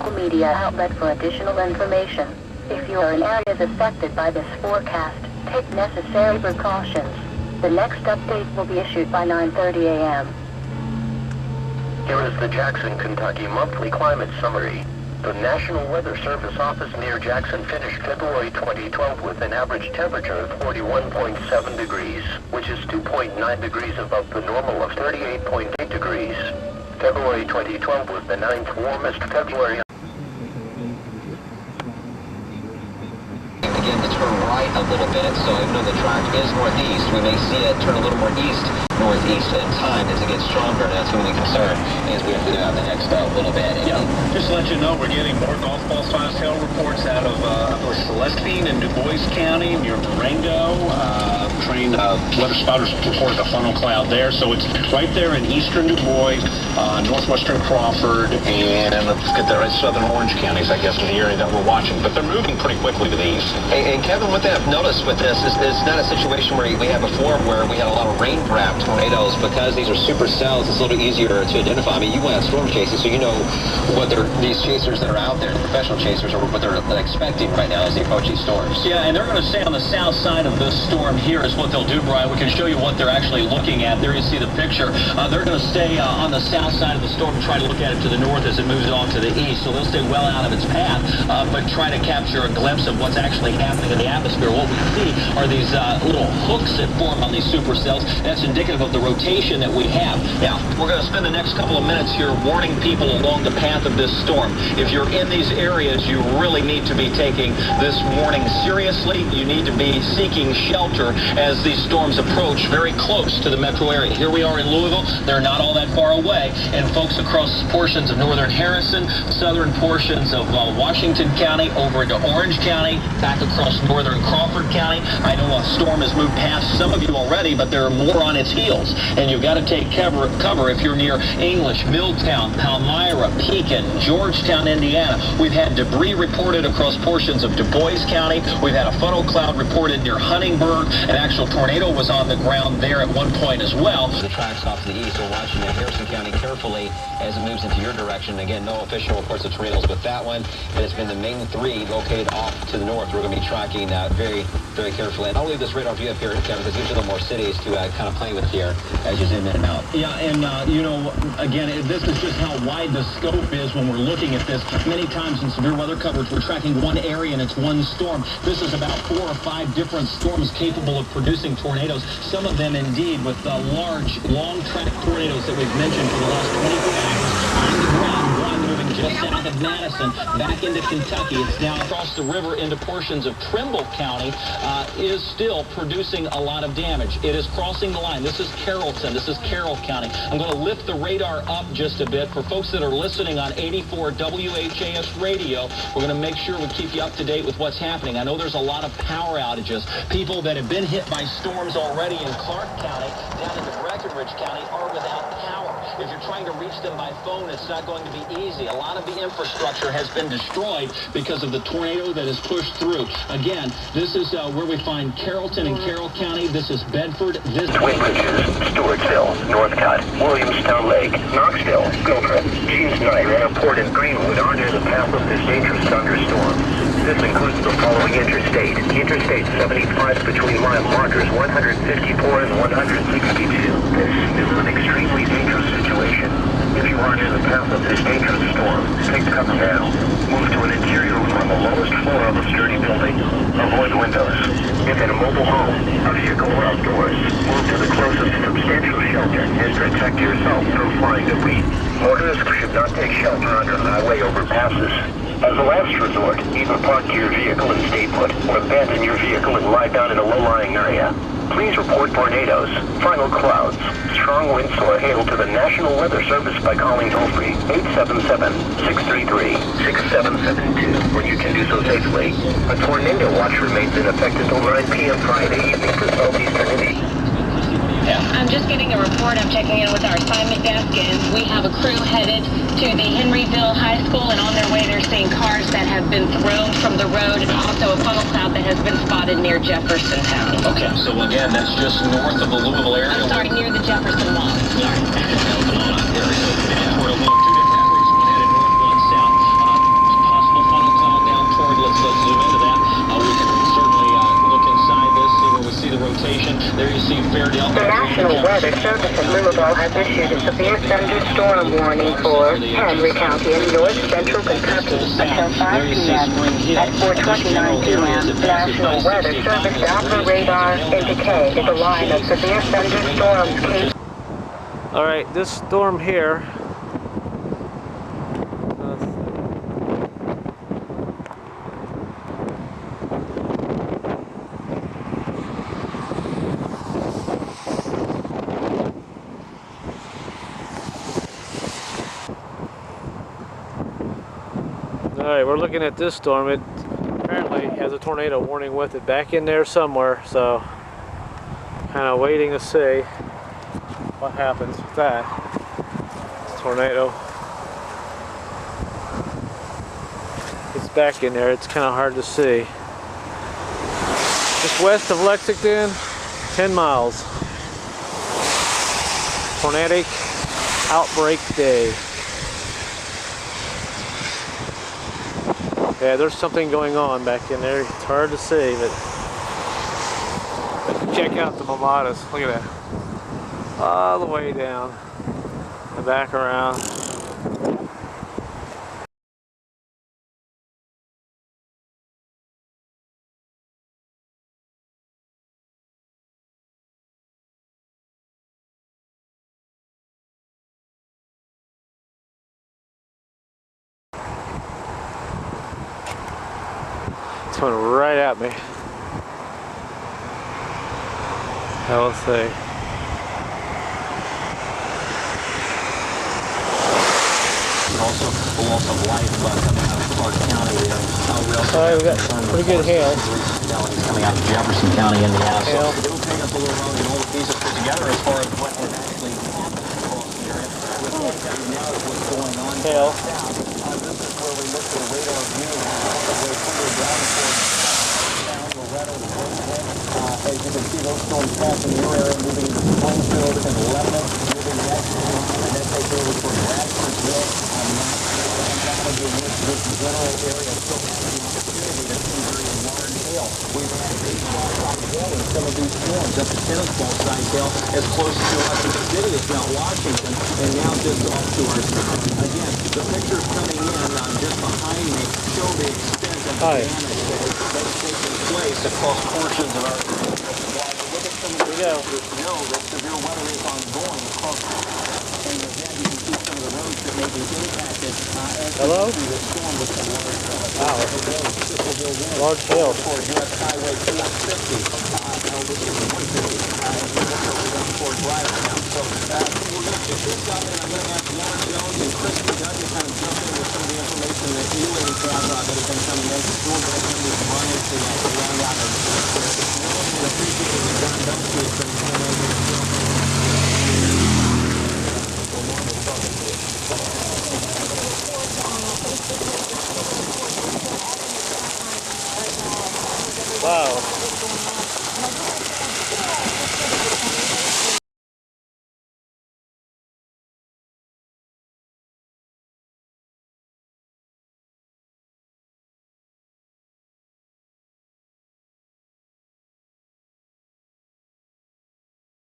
local media outlet for additional information. If you are in areas affected by this forecast, take necessary precautions. The next update will be issued by 9:30 a.m. Here is the Jackson, Kentucky monthly climate summary. The National Weather Service office near Jackson finished February 2012 with an average temperature of 41.7 degrees, which is 2.9 degrees above the normal of 38.8 degrees. February 2012 was the 9th warmest February. Begin to turn right a little bit, so even though the track is northeast, we may see it turn a little more northeast in time as it gets stronger, and that's going to be a concern as we have to do out the next little bit. Yeah, just to let you know, we're getting more golf ball size hail reports out of Celestine and Du Bois County near Durango. Weather spotters reported a funnel cloud there, so it's right there in eastern Du Bois, northwestern Crawford, and let's get there, southern Orange counties, I guess, in the area that we're watching. But they're moving pretty quickly to the east. And Kevin, what I've noticed with this is it's not a situation where we had before where we had a lot of rain-wrapped tornadoes. Because these are supercells, it's a little easier to identify. I mean, you went on storm chasing, so you know what these chasers that are out there, the professional chasers, are what they're expecting right now as they approach these storms. Yeah, and they're going to stay on the south side of this storm here is what they'll do, Brian. We can show you what they're actually looking at. There you see the picture. They're going to stay on the south side of the storm and try to look at it to the north as it moves on to the east. So they'll stay well out of its path, but try to capture a glimpse of what's actually happening in the atmosphere. What we see are these little hooks that form on these supercells. That's indicative of the rotation that we have. Now, we're going to spend the next couple of minutes here warning people along the path of this storm. If you're in these areas, you really need to be taking this warning seriously. You need to be seeking shelter as these storms approach very close to the metro area. Here we are in Louisville. They're not all that far away. And folks across portions of northern Harrison, southern portions of Washington County, over into Orange County, back across northern Crawford County. I know a storm has moved past some of you already, but there are more on its heels. And you've got to take cover if you're near English, Milltown, Palmyra, Pekin, Georgetown, Indiana. We've had debris reported across portions of Du Bois County. We've had a funnel cloud reported near Huntingburg. An actual tornado was on the ground there at one point as well. The track's off to the east. We're watching Harrison County carefully as it moves into your direction. Again, no official reports of tornadoes with that one. But it's been the main three located off to the north. We're going to be tracking very, very carefully. And I'll leave this radar view up here, Kevin, because there's a little more cities to kind of play with here as you zoom in and out. Yeah, and you know, again, this is just how wide the scope is when we're looking at this. Many times in severe weather coverage, we're tracking one area and it's one storm. This is about 4 or 5 different storms capable of producing tornadoes. Some of them, indeed, with large, long-track tornadoes that we've mentioned for the last 24 hours. On the ground, one moving just south of Madison, back into Kentucky. It's now across the river into portions of Trimble County, is still producing a lot of damage. It is crossing the line. This is Carrollton. This is Carroll County. I'm going to lift the radar up just a bit. For folks that are listening on 84 WHAS radio, we're going to make sure we keep you up to date with what's happening. I know there's a lot of power outages. People that have been hit by storms already in Clark County, down into Breckenridge County, are without power. If you're trying to reach them by phone, it's not going to be easy. A lot of the infrastructure has been destroyed because of the tornado that has pushed through. Again, this is where we find Carrollton and Carroll County. This is Bedford. This Twin Bridges, Stewartsville, Northcott, Williamstown Lake, Knoxville, Gilford, Jeans Knight, Airport, and Greenwood are near the path of this dangerous thunderstorm. This includes the following interstate. Interstate 75 between mile markers 154 and 162. This is an extremely dangerous situation. If you are near the path of this dangerous storm, take cover now. Move to an interior room on the lowest floor of a sturdy building. Avoid windows. If in a mobile home, a vehicle, or outdoors, move to the closest substantial shelter and protect yourself from flying debris. Motorists should not take shelter under highway overpasses. As a last resort, either park your vehicle and stay put, or abandon your vehicle and lie down in a low-lying area. Please report tornadoes, final clouds, strong winds or hail to the National Weather Service by calling toll-free 877-633-6772, where you can do so safely. A tornado watch remains in effect until 9 p.m. Friday evening for southeastern Indiana. I'm just getting a report. I'm checking in with our assignment desk, and we have a crew headed to the Henryville High School, and on their way they're seeing cars that have been thrown from the road, and also a funnel cloud that has been spotted near Jeffersontown. Okay, so again, that's just north of the Louisville area. I'm sorry, near the Jefferson Mall. National Weather Service in Louisville has issued a severe thunderstorm warning for Henry County in north central Kentucky until 5 p.m. At 4:29 p.m., National Weather Service Doppler radar indicated the line of severe thunderstorms came. Alright, this storm here. Alright, we're looking at this storm. It apparently has a tornado warning with it back in there somewhere, so kind of waiting to see what happens with that tornado. It's back in there. It's kind of hard to see. Just west of Lexington, 10 miles. Tornadic outbreak day. Yeah, there's something going on back in there. It's hard to see, but check out the mamadas. Look at that. All the way down and back around. It's coming right at me. Now let's see. Also, a loss of life coming out of Clark County there. We got pretty good hail. Coming out of Jefferson County, Indiana. Hail. So it'll take us a little while to get all the pieces put together as far as what has actually happened across the area. With what now is what's going on Hail. south. This is where we look at the radar view and all the way further down towards Loretto, the as you can see, those storms passing your area, moving into Springfield and Lebanon, moving next to that takes over toward Radfordsville. This general area still has the opportunity to see very large hail. We've had baseball size hail in some of these storms, up to tennis ball size hail, as close to Washington City as Mount Washington, and now just off to our south. Again, the pictures coming in just behind me show the extent of the damage that's taking place across portions of our while we look at some of the pictures, know that severe weather is ongoing across the and again, you can see some of the roads that may be impacted as Hello? the storm with some Wow. Large hail. for U.S. Highway 450, which is 150, toward Rydertown. So we're going to pick this up, and I'm going to ask Lauren Jones and Chris McDonough to kind of jump in with some of the information that you ladies have that have been coming in. We'll go ahead and run into the round out of the appreciate it. John Dumpsey has been coming in. Wow.